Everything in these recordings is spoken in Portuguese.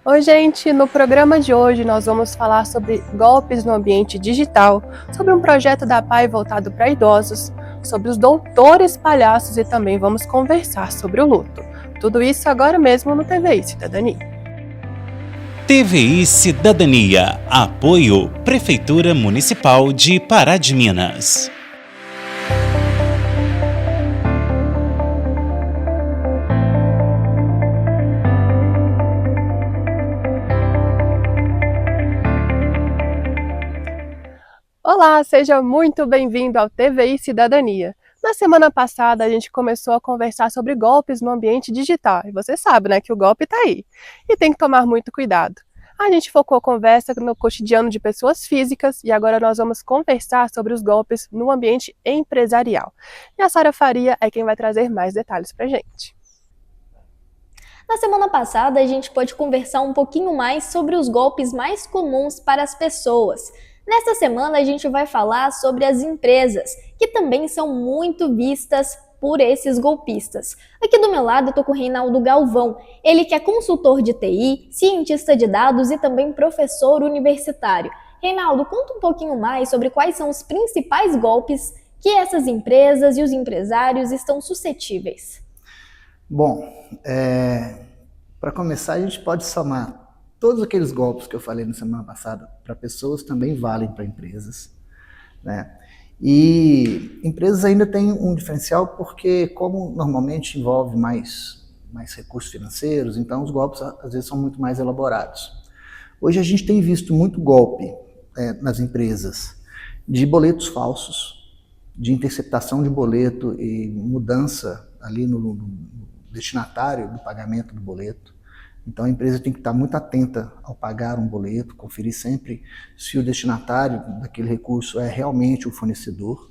Oi, gente! No programa de hoje nós vamos falar sobre golpes no ambiente digital, sobre um projeto da PAI voltado para idosos, sobre os doutores palhaços e também vamos conversar sobre o luto. Tudo isso agora mesmo no TVI Cidadania. TVI Cidadania. Apoio Prefeitura Municipal de Pará de Minas. Olá, seja muito bem-vindo ao TVI Cidadania. Na semana passada a gente começou a conversar sobre golpes no ambiente digital e você sabe, né, que o golpe está aí e tem que tomar muito cuidado. A gente focou a conversa no cotidiano de pessoas físicas e agora nós vamos conversar sobre os golpes no ambiente empresarial. E a Sara Faria é quem vai trazer mais detalhes pra gente. Na semana passada, a gente pôde conversar um pouquinho mais sobre os golpes mais comuns para as pessoas. Nesta semana, a gente vai falar sobre as empresas, que também são muito vistas por esses golpistas. Aqui do meu lado, eu estou com o Reinaldo Galvão, ele que é consultor de TI, cientista de dados e também professor universitário. Reinaldo, conta um pouquinho mais sobre quais são os principais golpes que essas empresas e os empresários estão suscetíveis. Bom, para começar, a gente pode somar todos aqueles golpes que eu falei na semana passada para pessoas também valem para empresas, né? E empresas ainda têm um diferencial porque, como normalmente envolve mais recursos financeiros, então os golpes às vezes são muito mais elaborados. Hoje a gente tem visto muito golpe nas empresas de boletos falsos, de interceptação de boleto e mudança ali no destinatário do pagamento do boleto. Então a empresa tem que estar muito atenta ao pagar um boleto, conferir sempre se o destinatário daquele recurso é realmente o fornecedor.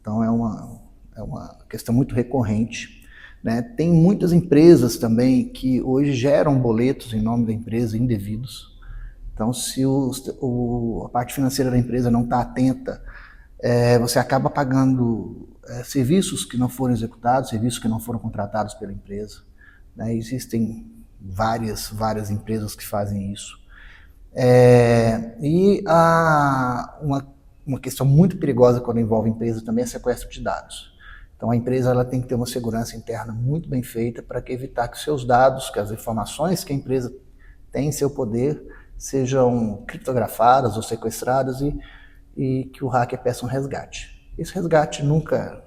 Então é uma questão muito recorrente, né? Tem muitas empresas também que hoje geram boletos em nome da empresa indevidos. Então se a parte financeira da empresa não está atenta, você acaba pagando serviços que não foram executados, serviços que não foram contratados pela empresa, né? Existem várias empresas que fazem isso. Uma questão muito perigosa quando envolve empresa também é sequestro de dados. Então a empresa ela tem que ter uma segurança interna muito bem feita para evitar que seus dados, que as informações que a empresa tem em seu poder, sejam criptografadas ou sequestradas e que o hacker peça um resgate. Esse resgate nunca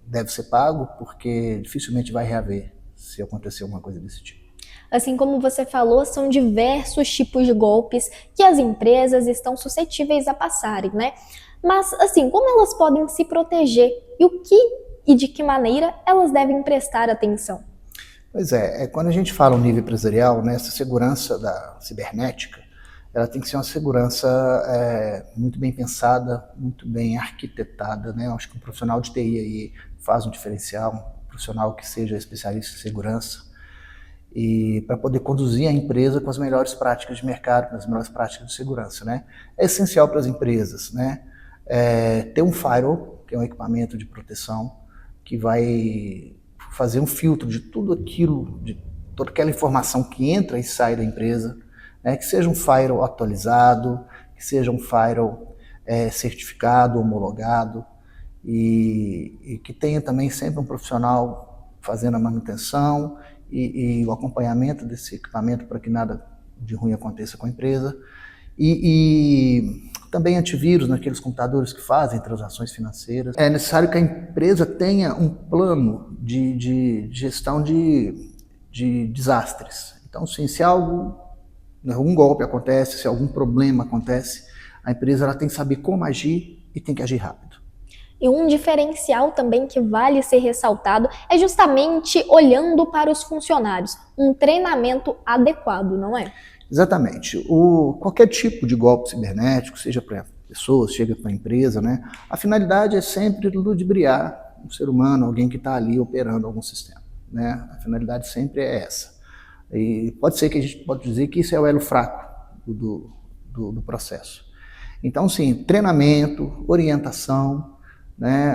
deve ser pago, porque dificilmente vai reaver se acontecer alguma coisa desse tipo. Assim como você falou, são diversos tipos de golpes que as empresas estão suscetíveis a passarem, né? Mas, assim, como elas podem se proteger e de que maneira elas devem prestar atenção? Pois quando a gente fala no nível empresarial, né, essa segurança da cibernética, ela tem que ser uma segurança muito bem pensada, muito bem arquitetada, né? Eu acho que um profissional de TI aí faz um diferencial, um profissional que seja especialista em segurança, e para poder conduzir a empresa com as melhores práticas de mercado, com as melhores práticas de segurança, né? É essencial para as empresas, né? Ter um firewall, que é um equipamento de proteção, que vai fazer um filtro de tudo aquilo, de toda aquela informação que entra e sai da empresa, né? Que seja um firewall atualizado, que seja um firewall certificado, homologado, e que tenha também sempre um profissional fazendo a manutenção e o acompanhamento desse equipamento para que nada de ruim aconteça com a empresa. E também antivírus naqueles computadores que fazem transações financeiras. É necessário que a empresa tenha um plano de gestão de desastres. Então, se algum golpe acontece, se algum problema acontece, a empresa ela tem que saber como agir e tem que agir rápido. E um diferencial também que vale ser ressaltado é justamente olhando para os funcionários, um treinamento adequado, não é? Exatamente. Qualquer tipo de golpe cibernético, seja para pessoas, seja para a empresa, né? A finalidade é sempre ludibriar um ser humano, alguém que está ali operando algum sistema, né? A finalidade sempre é essa. E pode ser que a gente pode dizer que isso é o elo fraco do processo. Então, sim, treinamento, orientação, né?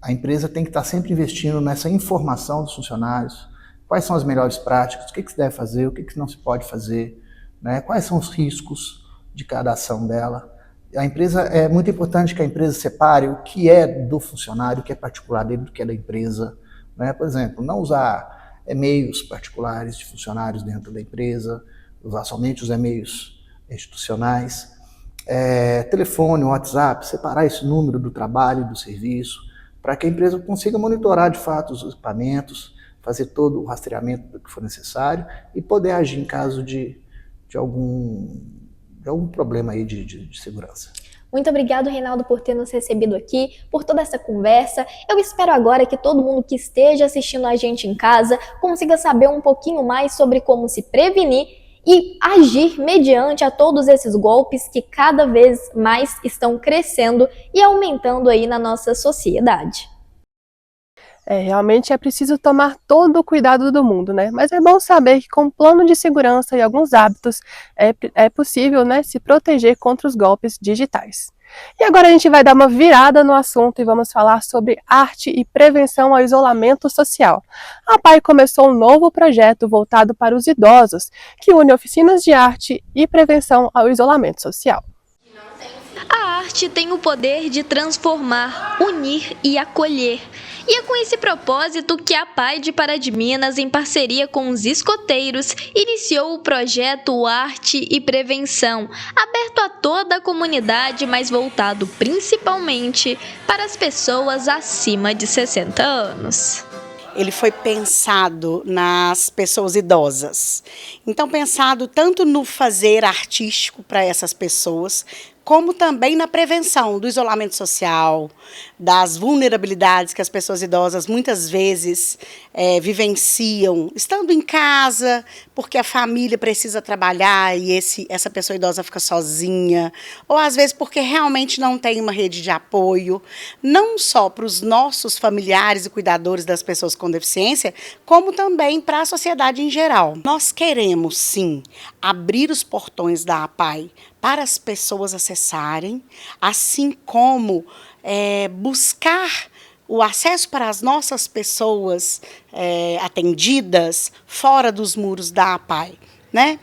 A empresa tem que estar sempre investindo nessa informação dos funcionários, quais são as melhores práticas, o que se deve fazer, o que não se pode fazer, né? Quais são os riscos de cada ação dela. A empresa, é muito importante que a empresa separe o que é do funcionário, o que é particular dele, do que é da empresa, né? Por exemplo, não usar e-mails particulares de funcionários dentro da empresa, usar somente os e-mails institucionais, telefone, WhatsApp, separar esse número do trabalho e do serviço, para que a empresa consiga monitorar de fato os equipamentos, fazer todo o rastreamento do que for necessário e poder agir em caso de algum problema aí de segurança. Muito obrigado, Reinaldo, por ter nos recebido aqui, por toda essa conversa. Eu espero agora que todo mundo que esteja assistindo a gente em casa consiga saber um pouquinho mais sobre como se prevenir e agir mediante a todos esses golpes que cada vez mais estão crescendo e aumentando aí na nossa sociedade. Realmente é preciso tomar todo o cuidado do mundo, né? Mas é bom saber que com um plano de segurança e alguns hábitos é possível, né, se proteger contra os golpes digitais. E agora a gente vai dar uma virada no assunto e vamos falar sobre arte e prevenção ao isolamento social. A PAI começou um novo projeto voltado para os idosos, que une oficinas de arte e prevenção ao isolamento social. A arte tem o poder de transformar, unir e acolher. E é com esse propósito que a PAI de Pará de Minas, em parceria com os escoteiros, iniciou o projeto Arte e Prevenção, aberto a toda a comunidade, mas voltado principalmente para as pessoas acima de 60 anos. Ele foi pensado nas pessoas idosas. Então, pensado tanto no fazer artístico para essas pessoas, como também na prevenção do isolamento social, das vulnerabilidades que as pessoas idosas muitas vezes vivenciam, estando em casa, porque a família precisa trabalhar e essa pessoa idosa fica sozinha, ou às vezes porque realmente não tem uma rede de apoio, não só para os nossos familiares e cuidadores das pessoas com deficiência, como também para a sociedade em geral. Nós queremos, sim, abrir os portões da APAI para as pessoas acessarem, assim como buscar o acesso para as nossas pessoas atendidas fora dos muros da APAI. Né?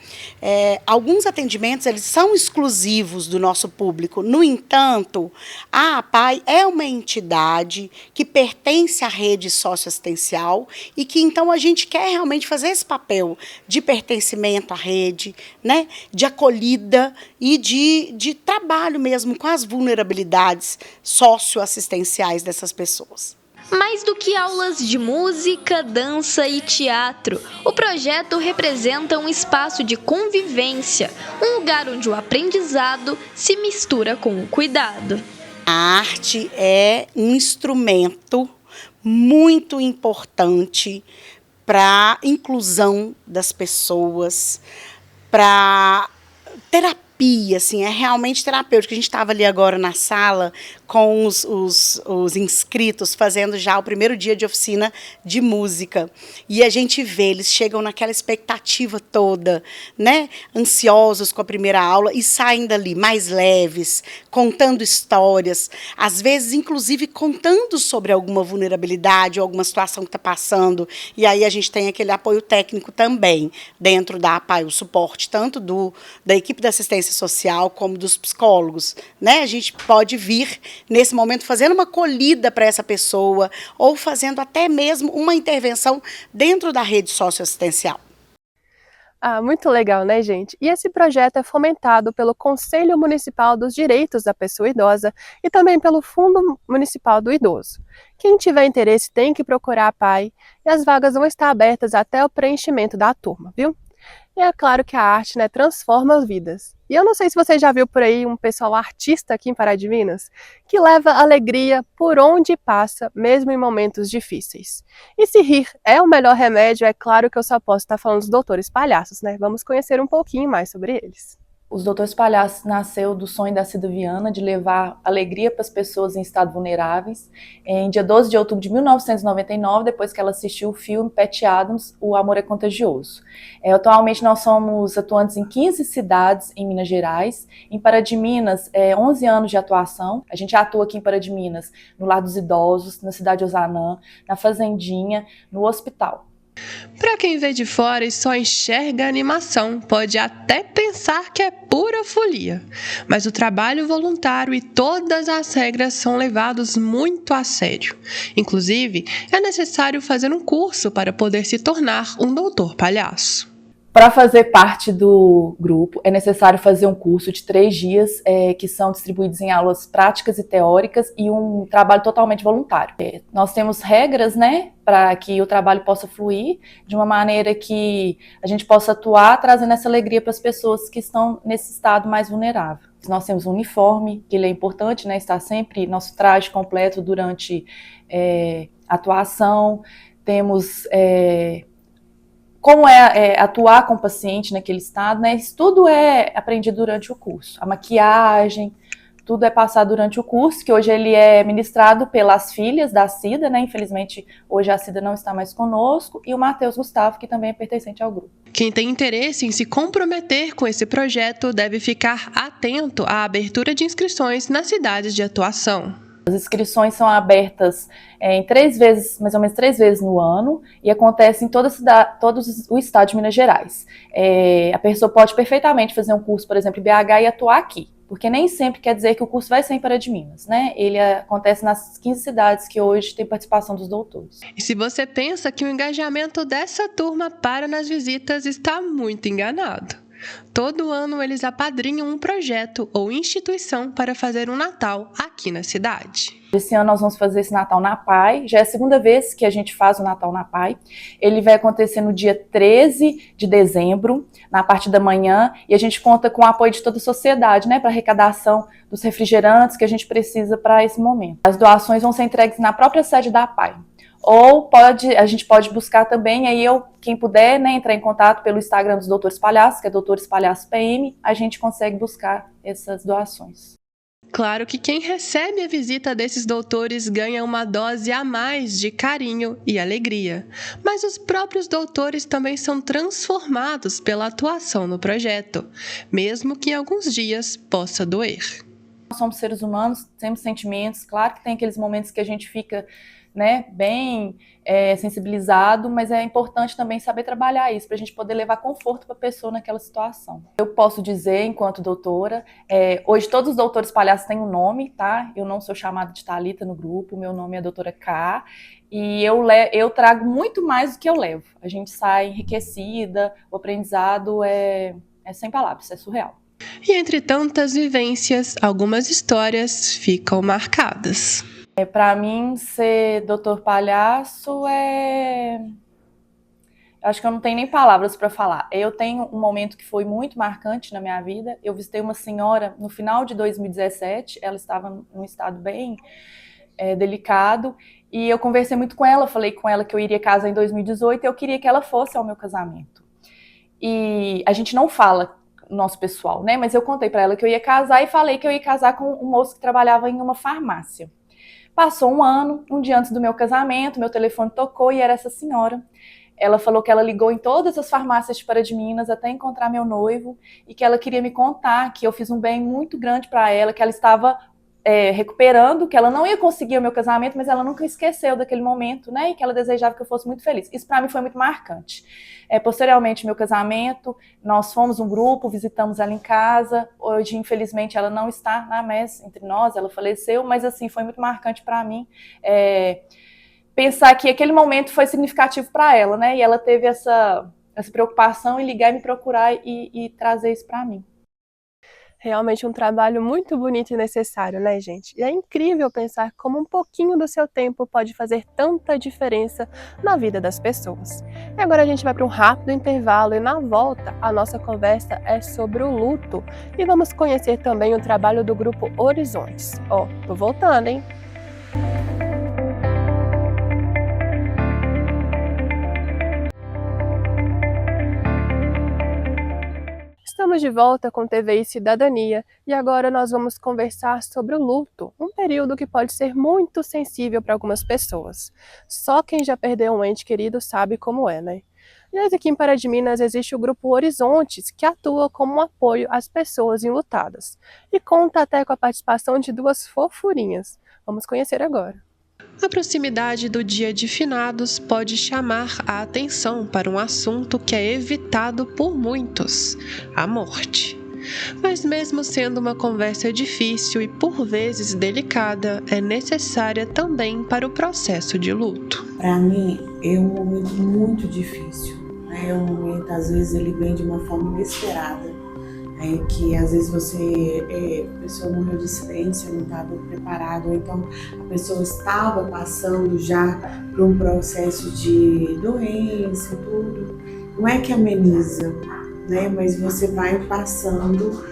Alguns atendimentos eles são exclusivos do nosso público. No entanto, a APAI é uma entidade que pertence à rede socioassistencial e que então a gente quer realmente fazer esse papel de pertencimento à rede, né? De acolhida e de trabalho mesmo com as vulnerabilidades socioassistenciais dessas pessoas. Mais do que aulas de música, dança e teatro, o projeto representa um espaço de convivência, um lugar onde o aprendizado se mistura com o cuidado. A arte é um instrumento muito importante para a inclusão das pessoas, para terapia, assim, é realmente terapêutico. A gente estava ali agora na sala com os inscritos fazendo já o primeiro dia de oficina de música. E a gente vê, eles chegam naquela expectativa toda, né? Ansiosos com a primeira aula e saem dali mais leves, contando histórias, às vezes, inclusive, contando sobre alguma vulnerabilidade ou alguma situação que está passando. E aí a gente tem aquele apoio técnico também dentro da APAI, o suporte tanto da equipe da assistência social como dos psicólogos, né? A gente pode vir nesse momento fazendo uma acolhida para essa pessoa ou fazendo até mesmo uma intervenção dentro da rede socioassistencial. Muito legal, né, gente? E esse projeto é fomentado pelo Conselho Municipal dos Direitos da Pessoa Idosa e também pelo Fundo Municipal do Idoso. Quem tiver interesse tem que procurar a PAI e as vagas vão estar abertas até o preenchimento da turma, viu? E é claro que a arte, né, transforma as vidas. E eu não sei se você já viu por aí um pessoal artista aqui em Pará de Minas, que leva alegria por onde passa, mesmo em momentos difíceis. E se rir é o melhor remédio, é claro que eu só posso estar falando dos doutores palhaços, né? Vamos conhecer um pouquinho mais sobre eles. Os Doutores Palhaços nasceu do sonho da Cida Viana de levar alegria para as pessoas em estado vulneráveis. Em dia 12 de outubro de 1999, depois que ela assistiu o filme Patty Adams, O Amor é Contagioso. Atualmente nós somos atuantes em 15 cidades em Minas Gerais. Em Pará de Minas, 11 anos de atuação. A gente atua aqui em Pará de Minas no Lar dos Idosos, na Cidade Osanã, na Fazendinha, no hospital. Para quem vê de fora e só enxerga a animação, pode até pensar que é pura folia. Mas o trabalho voluntário e todas as regras são levados muito a sério. Inclusive, é necessário fazer um curso para poder se tornar um doutor palhaço. Para fazer parte do grupo, é necessário fazer um curso de 3 dias, que são distribuídos em aulas práticas e teóricas e um trabalho totalmente voluntário. Nós temos regras, né, para que o trabalho possa fluir de uma maneira que a gente possa atuar, trazendo essa alegria para as pessoas que estão nesse estado mais vulnerável. Nós temos um uniforme, que ele é importante, né, estar sempre nosso traje completo durante a atuação. Temos como atuar com o paciente naquele estado, né? Isso tudo é aprendido durante o curso. A maquiagem, tudo é passado durante o curso, que hoje ele é ministrado pelas filhas da Cida, né? Infelizmente, hoje a Cida não está mais conosco, e o Matheus Gustavo, que também é pertencente ao grupo. Quem tem interesse em se comprometer com esse projeto deve ficar atento à abertura de inscrições nas cidades de atuação. As inscrições são abertas em 3 vezes, mais ou menos 3 vezes no ano, e acontece em todo o estado de Minas Gerais. A pessoa pode perfeitamente fazer um curso, por exemplo, em BH e atuar aqui, porque nem sempre quer dizer que o curso vai ser em Pará de Minas, né? Ele acontece nas 15 cidades que hoje tem participação dos doutores. E se você pensa que o engajamento dessa turma para nas visitas, está muito enganado. Todo ano eles apadrinham um projeto ou instituição para fazer um Natal aqui na cidade. Esse ano nós vamos fazer esse Natal na PAI, já é a 2ª vez que a gente faz o Natal na PAI. Ele vai acontecer no dia 13 de dezembro, na parte da manhã, e a gente conta com o apoio de toda a sociedade, né, para arrecadação dos refrigerantes que a gente precisa para esse momento. As doações vão ser entregues na própria sede da PAI. Ou a gente pode buscar também, aí quem puder, né, entrar em contato pelo Instagram dos Doutores Palhaços, que é Doutores Palhaços PM, a gente consegue buscar essas doações. Claro que quem recebe a visita desses doutores ganha uma dose a mais de carinho e alegria, mas os próprios doutores também são transformados pela atuação no projeto, mesmo que em alguns dias possa doer. Nós somos seres humanos, temos sentimentos, claro que tem aqueles momentos que a gente fica, né, bem sensibilizado, mas é importante também saber trabalhar isso, para a gente poder levar conforto para a pessoa naquela situação. Eu posso dizer, enquanto doutora, hoje todos os doutores palhaços têm um nome, tá? Eu não sou chamada de Thalita no grupo, meu nome é doutora K, e eu trago muito mais do que eu levo. A gente sai enriquecida, o aprendizado é sem palavras, é surreal. E entre tantas vivências, algumas histórias ficam marcadas. Para mim, ser doutor palhaço acho que eu não tenho nem palavras para falar. Eu tenho um momento que foi muito marcante na minha vida. Eu visitei uma senhora no final de 2017, ela estava num estado bem delicado, e eu conversei muito com ela, falei com ela que eu iria casar em 2018 e eu queria que ela fosse ao meu casamento. E a gente não fala nosso pessoal, né? Mas eu contei para ela que eu ia casar e falei que eu ia casar com um moço que trabalhava em uma farmácia. Passou um ano, um dia antes do meu casamento, meu telefone tocou e era essa senhora. Ela falou que ela ligou em todas as farmácias de Pará de Minas até encontrar meu noivo e que ela queria me contar que eu fiz um bem muito grande para ela, que ela estava recuperando, que ela não ia conseguir o meu casamento, mas ela nunca esqueceu daquele momento, né? E que ela desejava que eu fosse muito feliz. Isso para mim foi muito marcante. Posteriormente, meu casamento, nós fomos um grupo, visitamos ela em casa. Hoje, infelizmente, ela não está na mesa entre nós, ela faleceu, mas assim, foi muito marcante para mim. Pensar que aquele momento foi significativo para ela, né? E ela teve essa preocupação em ligar e me procurar e trazer isso para mim. Realmente um trabalho muito bonito e necessário, né, gente? E é incrível pensar como um pouquinho do seu tempo pode fazer tanta diferença na vida das pessoas. E agora a gente vai para um rápido intervalo e na volta a nossa conversa é sobre o luto e vamos conhecer também o trabalho do grupo Horizontes. Tô voltando, hein? Estamos de volta com TVI Cidadania e agora nós vamos conversar sobre o luto, um período que pode ser muito sensível para algumas pessoas. Só quem já perdeu um ente querido sabe como é, né? E aqui em Pará de Minas existe o grupo Horizontes, que atua como um apoio às pessoas enlutadas e conta até com a participação de 2 fofurinhas. Vamos conhecer agora. A proximidade do dia de finados pode chamar a atenção para um assunto que é evitado por muitos: a morte. Mas mesmo sendo uma conversa difícil e por vezes delicada, é necessária também para o processo de luto. Para mim é um momento muito difícil, né? É um momento, às vezes ele vem de uma forma inesperada, que às vezes a pessoa morreu de acidente, não estava preparado, ou então a pessoa estava passando já por um processo de doença e tudo. Não é que ameniza, né? Mas você vai passando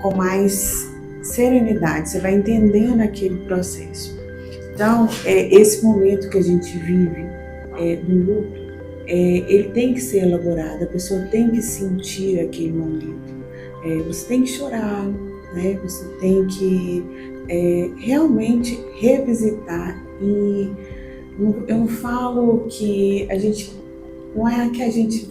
com mais serenidade, você vai entendendo aquele processo. Então, esse momento que a gente vive do luto, ele tem que ser elaborado, a pessoa tem que sentir aquele momento. Você tem que chorar, né? Você tem que realmente revisitar. E eu não falo que não é que a gente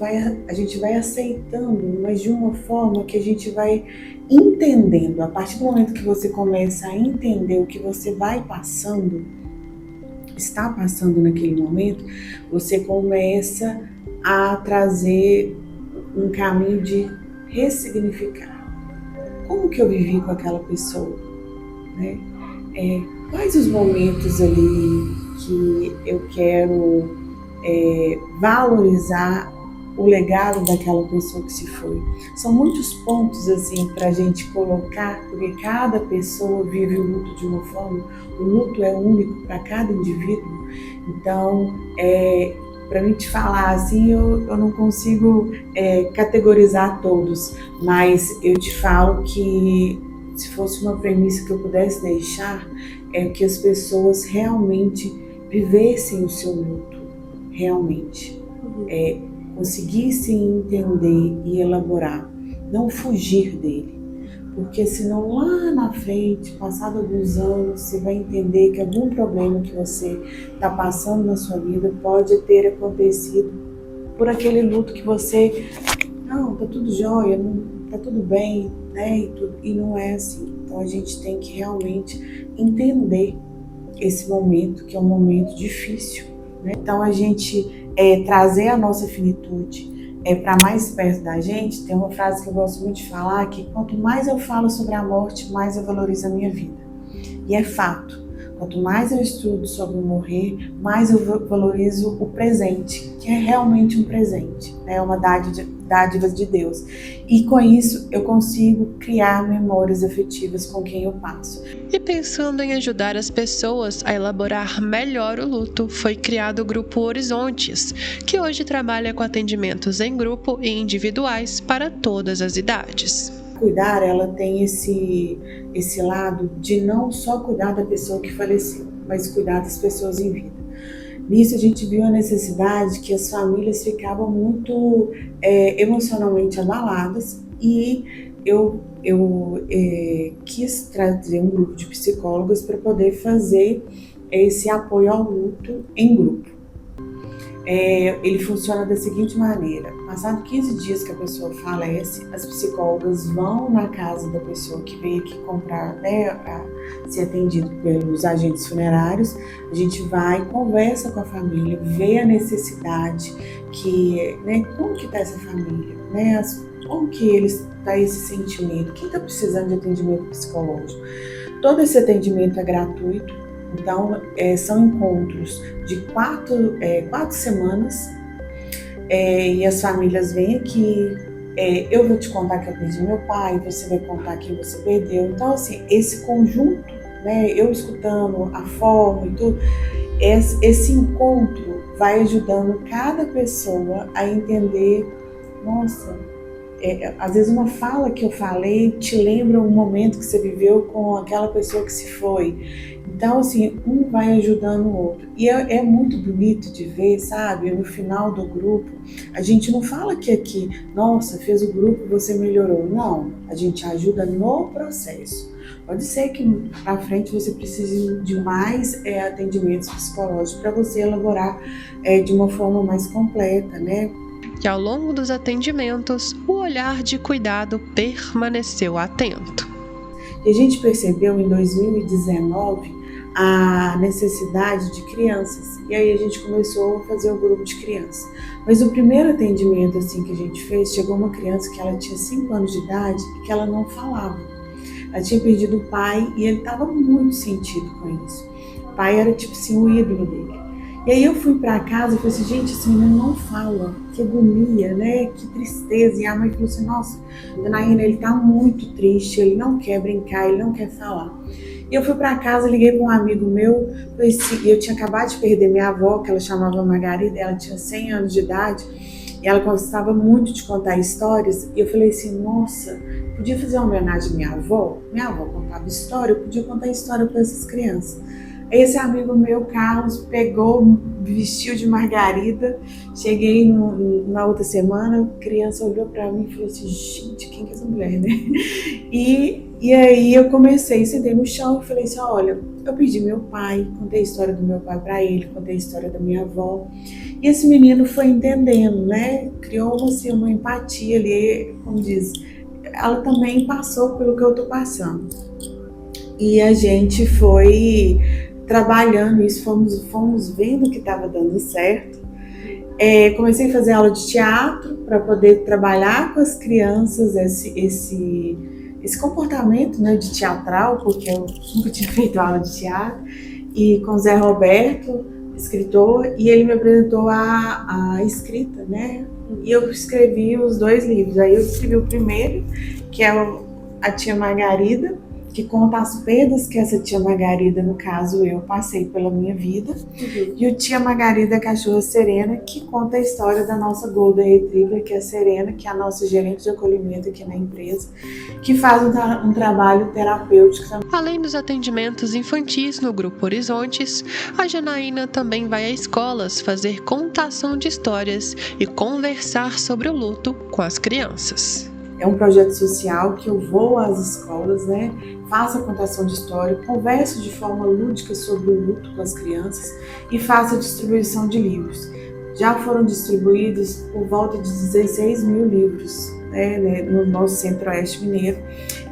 vai aceitando, mas de uma forma que a gente vai entendendo. A partir do momento que você começa a entender o que você está passando naquele momento, você começa a trazer um caminho de ressignificar. Como que eu vivi com aquela pessoa, né? Quais os momentos ali que eu quero valorizar o legado daquela pessoa que se foi. São muitos pontos assim para a gente colocar, porque cada pessoa vive o luto de uma forma, o luto é único para cada indivíduo. Então, para mim te falar assim, eu não consigo categorizar todos, mas eu te falo que se fosse uma premissa que eu pudesse deixar, é que as pessoas realmente vivessem o seu luto, realmente, conseguissem entender e elaborar, não fugir dele, porque senão lá na frente, passado alguns anos, você vai entender que algum problema que você está passando na sua vida pode ter acontecido por aquele luto que você, não, tá tudo jóia, tá tudo bem, né, e não é assim. Então a gente tem que realmente entender esse momento, que é um momento difícil, né? Então a gente trazer a nossa finitude para mais perto da gente. Tem uma frase que eu gosto muito de falar, que quanto mais eu falo sobre a morte, mais eu valorizo a minha vida. E é fato. Quanto mais eu estudo sobre o morrer, mais eu valorizo o presente, que é realmente um presente, é uma dádiva de Deus. E com isso eu consigo criar memórias afetivas com quem eu passo. E pensando em ajudar as pessoas a elaborar melhor o luto, foi criado o Grupo Horizontes, que hoje trabalha com atendimentos em grupo e individuais para todas as idades. Cuidar, ela tem esse lado de não só cuidar da pessoa que faleceu, mas cuidar das pessoas em vida. Nisso a gente viu a necessidade que as famílias ficavam muito emocionalmente abaladas, e eu quis trazer um grupo de psicólogos para poder fazer esse apoio ao luto em grupo. Ele funciona da seguinte maneira: passado 15 dias que a pessoa falece, as psicólogas vão na casa da pessoa que veio aqui comprar, né, para ser atendido pelos agentes funerários. A gente vai, conversa com a família, vê a necessidade, né, como que está essa família, né, como que está esse sentimento, quem está precisando de atendimento psicológico. Todo esse atendimento é gratuito. Então, são encontros de 4 semanas, e as famílias vêm aqui, eu vou te contar que eu perdi meu pai, você vai contar quem você perdeu. Então, assim, esse conjunto, né, eu escutando a forma e tudo, esse encontro vai ajudando cada pessoa a entender, nossa, às vezes uma fala que eu falei te lembra um momento que você viveu com aquela pessoa que se foi. Então, assim, um vai ajudando o outro. E é muito bonito de ver, sabe? No final do grupo, a gente não fala que aqui, nossa, fez o grupo, você melhorou. Não, a gente ajuda no processo. Pode ser que para frente você precise de mais atendimentos psicológicos para você elaborar de uma forma mais completa, né? E ao longo dos atendimentos, o olhar de cuidado permaneceu atento. E a gente percebeu em 2019 a necessidade de crianças. E aí a gente começou a fazer o grupo de crianças. Mas o primeiro atendimento assim que a gente fez, chegou uma criança que ela tinha 5 anos de idade e que ela não falava. Ela tinha perdido o pai e ele estava muito sentido com isso. O pai era tipo assim, o ídolo dele. E aí eu fui para casa e falei assim, gente, esse menino não fala, que agonia, né? Que tristeza. E a mãe falou assim, nossa, dona Ina, ele tá muito triste, ele não quer brincar, ele não quer falar. E eu fui para casa, liguei para um amigo meu, falei assim, eu tinha acabado de perder minha avó, que ela chamava Margarida, ela tinha 100 anos de idade, e ela gostava muito de contar histórias, e eu falei assim, nossa, podia fazer uma homenagem à minha avó? Minha avó contava história, eu podia contar história para essas crianças. Esse amigo meu, Carlos, pegou, me vestiu de Margarida. Cheguei na outra semana, a criança olhou para mim e falou assim, gente, quem que é essa mulher, né? E aí eu comecei, sentei no chão e falei assim, olha, eu perdi meu pai, contei a história do meu pai para ele, contei a história da minha avó. E esse menino foi entendendo, né? Criou assim, uma empatia ali, como diz, ela também passou pelo que eu tô passando. E a gente foi trabalhando isso, fomos vendo que estava dando certo. Comecei a fazer aula de teatro para poder trabalhar com as crianças esse comportamento, né, de teatral, porque eu nunca tinha feito aula de teatro, e com o Zé Roberto, escritor, e ele me apresentou a escrita, né, e eu escrevi os 2 livros. Aí eu escrevi o primeiro, que é a Tia Margarida, que conta as perdas que essa tia Margarida, no caso eu, passei pela minha vida. E o Tia Margarida, a cachorra Serena, que conta a história da nossa Golden Retriever, que é a Serena, que é a nossa gerente de acolhimento aqui na empresa, que faz um trabalho terapêutico. Além dos atendimentos infantis no Grupo Horizontes, a Janaína também vai a escolas fazer contação de histórias e conversar sobre o luto com as crianças. É um projeto social que eu vou às escolas, né? Faço a contação de história, converso de forma lúdica sobre o luto com as crianças e faço a distribuição de livros. Já foram distribuídos por volta de 16 mil livros, né, no nosso Centro-Oeste Mineiro.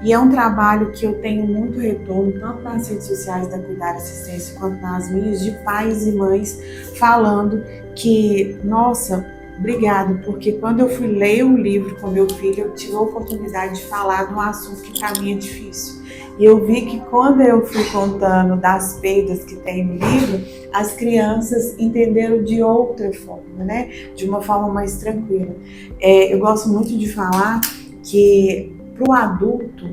E é um trabalho que eu tenho muito retorno, tanto nas redes sociais da Cuidar Assistência, quanto nas minhas, de pais e mães falando que, nossa, obrigado, porque quando eu fui ler um livro com meu filho, eu tive a oportunidade de falar de um assunto que para mim é difícil. E eu vi que quando eu fui contando das perdas que tem no livro, as crianças entenderam de outra forma, né? De uma forma mais tranquila. Eu gosto muito de falar que para o adulto,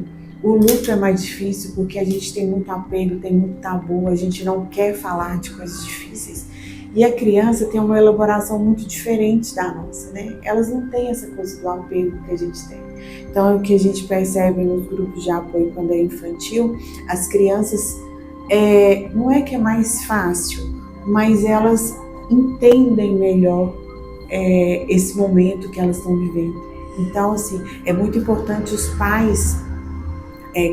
o luto é mais difícil porque a gente tem muito apego, tem muito tabu, a gente não quer falar de coisas difíceis. E a criança tem uma elaboração muito diferente da nossa, né? Elas não têm essa coisa do apego que a gente tem. Então, o que a gente percebe nos grupos de apoio quando é infantil, as crianças, não é que é mais fácil, mas elas entendem melhor esse momento que elas estão vivendo. Então, assim, é muito importante os pais,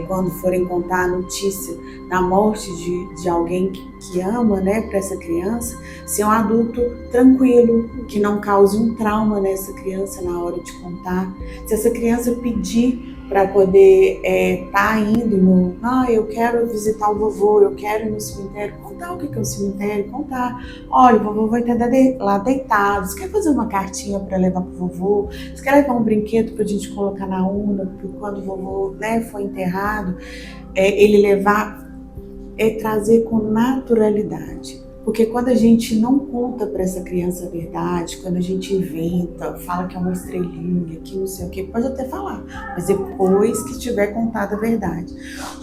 quando forem contar a notícia da morte de alguém que ama, né, para essa criança, ser um adulto tranquilo, que não cause um trauma nessa criança na hora de contar. Se essa criança pedir para poder tá indo eu quero visitar o vovô, eu quero ir no cemitério, contar o que é o cemitério, contar, olha, o vovô vai estar lá deitado, você quer fazer uma cartinha para levar pro vovô, você quer levar um brinquedo pra gente colocar na urna, quando o vovô, né, foi enterrado, ele levar, trazer com naturalidade. Porque quando a gente não conta para essa criança a verdade, quando a gente inventa, fala que é uma estrelinha, que não sei o que, pode até falar, mas depois que tiver contado a verdade.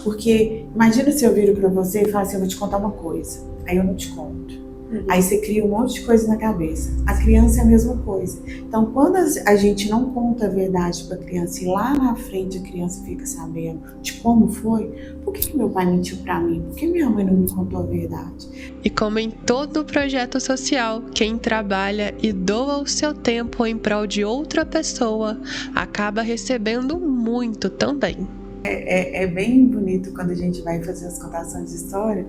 Porque imagina se eu viro para você e falo assim, eu vou te contar uma coisa, aí eu não te conto. Aí você cria um monte de coisa na cabeça. A criança é a mesma coisa. Então, quando a gente não conta a verdade para a criança e lá na frente a criança fica sabendo de como foi, por que meu pai mentiu para mim? Por que minha mãe não me contou a verdade? E como em todo projeto social, quem trabalha e doa o seu tempo em prol de outra pessoa acaba recebendo muito também. É bem bonito quando a gente vai fazer as contações de história,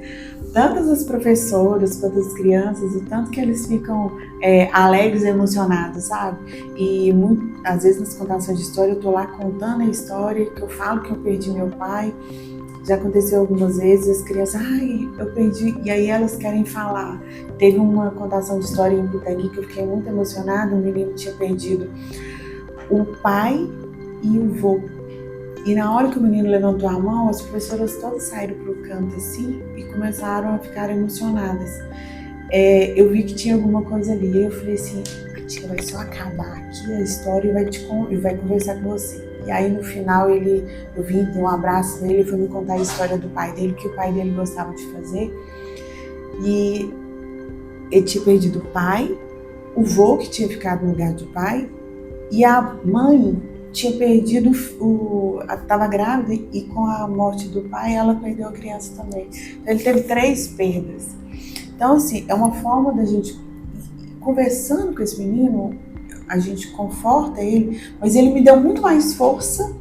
tantas as professoras quanto as crianças, o tanto que eles ficam alegres e emocionados, sabe? E às vezes nas contações de história eu tô lá contando a história, que eu falo que eu perdi meu pai. Já aconteceu algumas vezes, as crianças, ai, eu perdi, e aí elas querem falar. Teve uma contação de história em Pitangui que eu fiquei muito emocionada, um menino tinha perdido o pai e o vô. E na hora que o menino levantou a mão, as professoras todas saíram pro canto assim e começaram a ficar emocionadas. Eu vi que tinha alguma coisa ali, e eu falei assim, a tia vai só acabar aqui a história e vai conversar com você. E aí no final eu vim ter um abraço dele, ele foi me contar a história do pai dele, que o pai dele gostava de fazer. E ele tinha perdido o pai, o vô que tinha ficado no lugar do pai, e a mãe tinha perdido, estava grávida e com a morte do pai ela perdeu a criança também. Então ele teve 3 perdas. Então assim, é uma forma da gente, conversando com esse menino, a gente conforta ele, mas ele me deu muito mais força,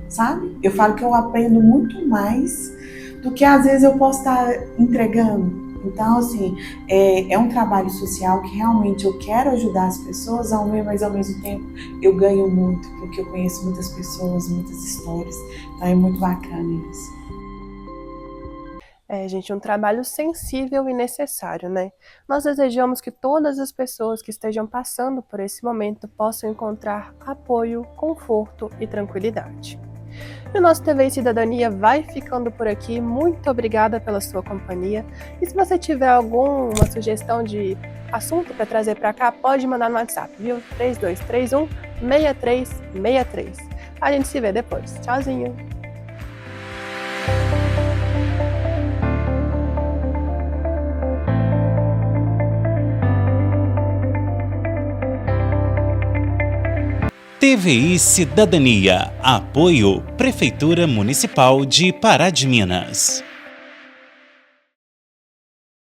sabe? Eu falo que eu aprendo muito mais do que às vezes eu posso estar entregando. Então, assim, é um trabalho social que realmente eu quero ajudar as pessoas, mas ao mesmo tempo eu ganho muito, porque eu conheço muitas pessoas, muitas histórias. Então é muito bacana isso. Gente, um trabalho sensível e necessário, né? Nós desejamos que todas as pessoas que estejam passando por esse momento possam encontrar apoio, conforto e tranquilidade. E o nosso TV e Cidadania vai ficando por aqui. Muito obrigada pela sua companhia. E se você tiver alguma sugestão de assunto para trazer para cá, pode mandar no WhatsApp, viu? 3231-6363. A gente se vê depois. Tchauzinho! TVI Cidadania. Apoio Prefeitura Municipal de Pará de Minas.